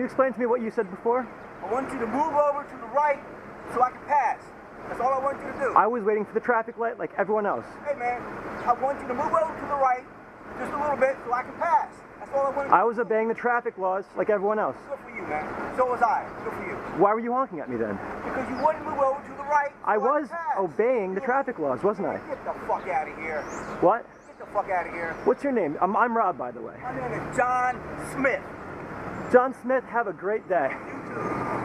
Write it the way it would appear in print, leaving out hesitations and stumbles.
you explain to me what you said before? I want you to move over to the right so I can pass. That's all I want you to do. I was waiting for the traffic light like everyone else. Hey man, I want you to move over to the right just a little bit so I can pass. That's all I want to do. I was obeying the traffic laws like everyone else. Good for you, man. So was I. Good for you. Why were you honking at me then? Because you wouldn't move over to the right so I was can pass. obeying the traffic laws, wasn't I? Get the fuck out of here. What? Get the fuck out of here. What's your name? I'm Rob, by the way. My name is John Smith. John Smith, have a great day. You too.